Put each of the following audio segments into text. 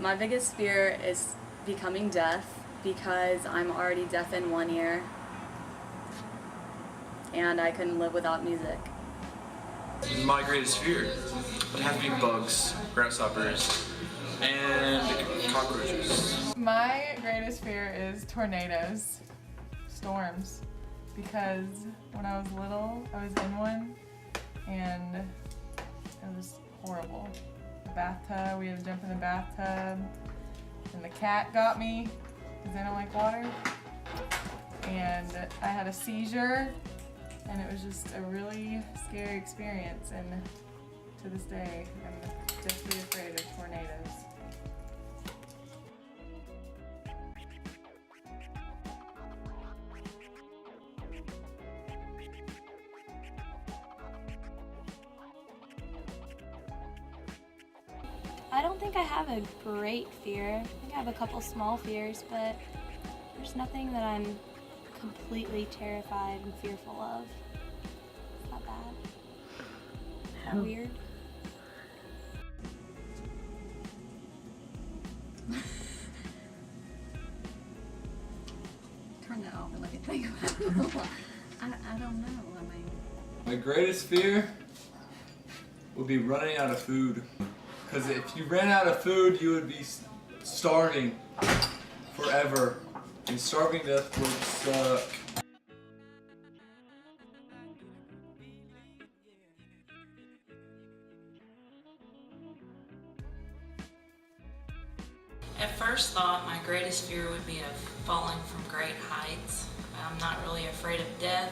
My biggest fear is becoming deaf because I'm already deaf in one ear and I couldn't live without music. My greatest fear would have to be bugs, grasshoppers, and cockroaches. My greatest fear is tornadoes, storms, because when I was little, I was in one and it was horrible. The bathtub, we had to jump in the bathtub, and the cat got me because I don't like water, and I had a seizure, and it was just a really scary experience, and to this day, I'm deathly afraid of tornadoes. I don't think I have a great fear. I think I have a couple small fears, but there's nothing that I'm completely terrified and fearful of. It's not bad. Is that weird? Turn that off and let me think about it. I don't know. I mean, my greatest fear would be running out of food. Because if you ran out of food, you would be starving forever. And starving death would suck. At first thought, my greatest fear would be of falling from great heights. I'm not really afraid of death,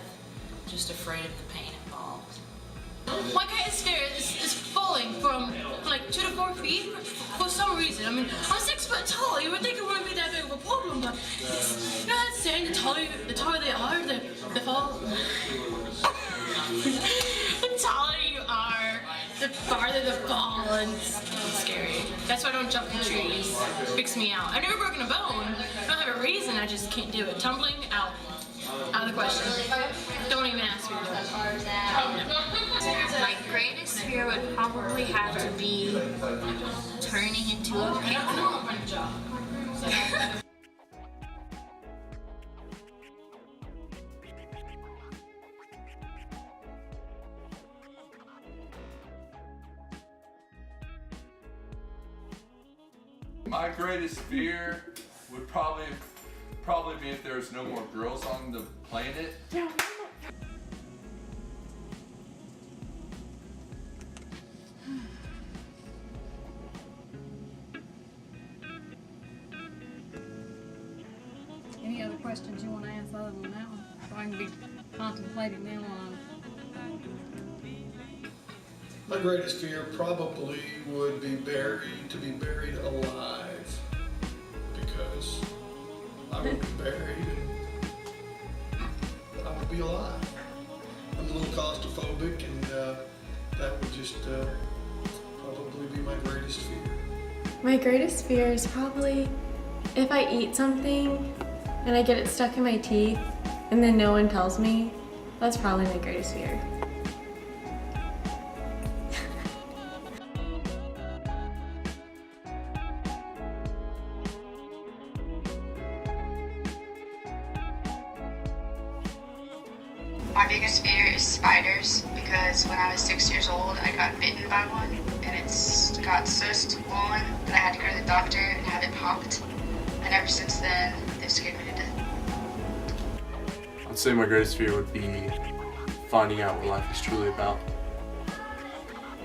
just afraid of the pain involved. My greatest fear is falling from like 2 to 4 feet for some reason. I mean, I'm 6 foot tall. You would think it wouldn't be that big of a problem, but you know that saying, the taller they are, the fall. The taller you are, the farther the fall, and it's scary. That's why I don't jump in trees. It freaks me out. I've never broken a bone. I don't have a reason. I just can't do it. Tumbling out. Out of the question. Don't even ask me that. My greatest fear would probably have to be turning into a penguin. My greatest fear would probably be if there's no more girls on the planet. any other questions you want to ask other than that one? So I can be contemplating them on. My greatest fear probably would be to be buried alive, because I would be buried and I would be alive. I'm a little claustrophobic, and that would just probably be my greatest fear. My greatest fear is probably if I eat something and I get it stuck in my teeth and then no one tells me. That's probably my greatest fear. My biggest fear is spiders, because when I was 6 years old, I got bitten by one, and it got so swollen that I had to go to the doctor and have it popped. And ever since then, they've scared me to death. I'd say my greatest fear would be finding out what life is truly about.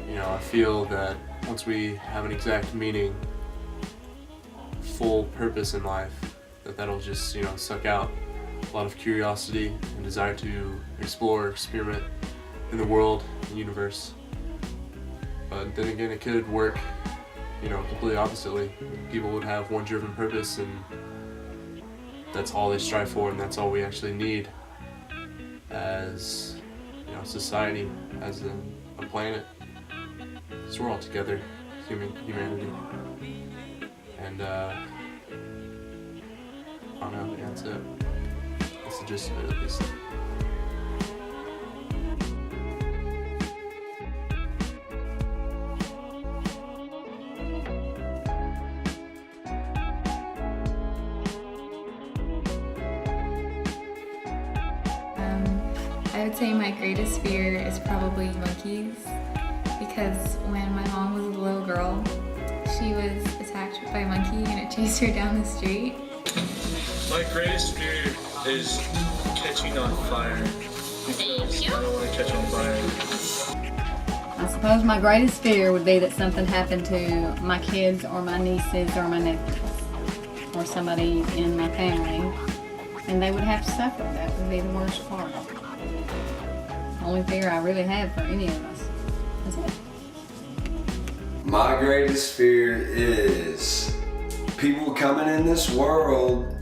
You know, I feel that once we have an exact meaning, full purpose in life, that'll just, suck out a lot of curiosity and desire to explore, experiment in the world, the universe. But then again, it could work, completely oppositely. People would have one driven purpose, and that's all they strive for, and that's all we actually need as, society, as a planet. So we're all together, humanity. And I don't know, that's it. That's the gist of it, at least. I would say my greatest fear is probably monkeys, because when my mom was a little girl, she was attacked by a monkey and it chased her down the street. My greatest fear is catching on fire. Thank you. I don't want to catch on fire. I suppose my greatest fear would be that something happened to my kids or my nieces or my nephews or somebody in my family, and they would have to suffer. That would be the worst part. The only fear I really have for any of us. That's it. My greatest fear is people coming in this world,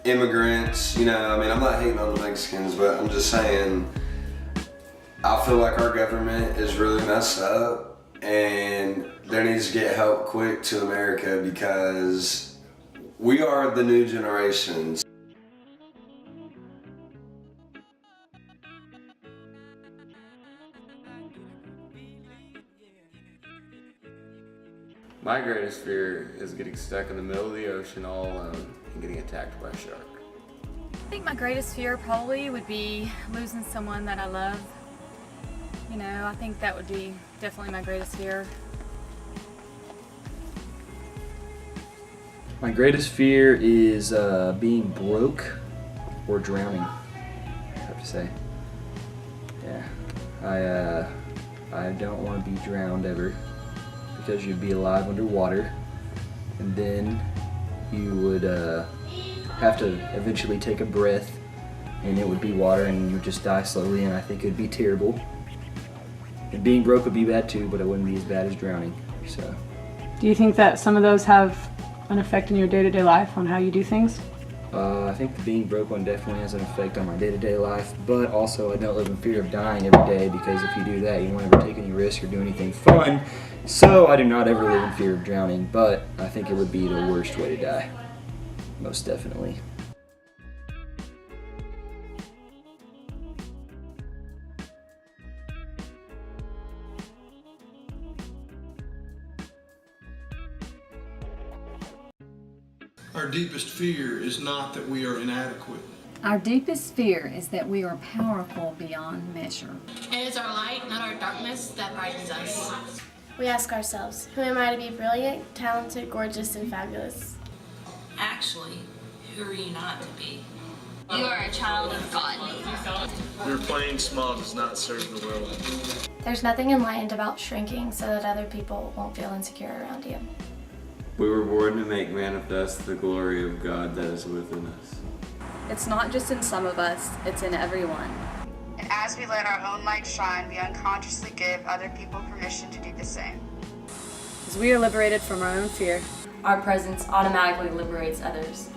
immigrants, you know, I mean, I'm not hating on the Mexicans, but I'm just saying, I feel like our government is really messed up and there needs to get help quick to America because we are the new generations. My greatest fear is getting stuck in the middle of the ocean all alone and getting attacked by a shark. I think my greatest fear probably would be losing someone that I love. You know, I think that would be definitely my greatest fear. My greatest fear is being broke or drowning, I have to say. Yeah, I don't want to be drowned ever, because you'd be alive underwater, and then you would have to eventually take a breath, and it would be water, and you would just die slowly, and I think it would be terrible. And being broke would be bad too, but it wouldn't be as bad as drowning. So. Do you think that some of those have an effect in your day-to-day life on how you do things? I think the being broke one definitely has an effect on my day-to-day life, but also I don't live in fear of dying every day, because if you do that, you won't ever take any risk or do anything fun. So I do not ever live in fear of drowning, but I think it would be the worst way to die. Most definitely. Our deepest fear is not that we are inadequate. Our deepest fear is that we are powerful beyond measure. It is our light, not our darkness, that brightens us. We ask ourselves, who am I to be brilliant, talented, gorgeous, and fabulous? Actually, who are you not to be? You are a child of God. Your playing small does not serve the world. There's nothing enlightened about shrinking so that other people won't feel insecure around you. We were born to make manifest the glory of God that is within us. It's not just in some of us, it's in everyone. And as we let our own light shine, we unconsciously give other people permission to do the same. As we are liberated from our own fear, our presence automatically liberates others.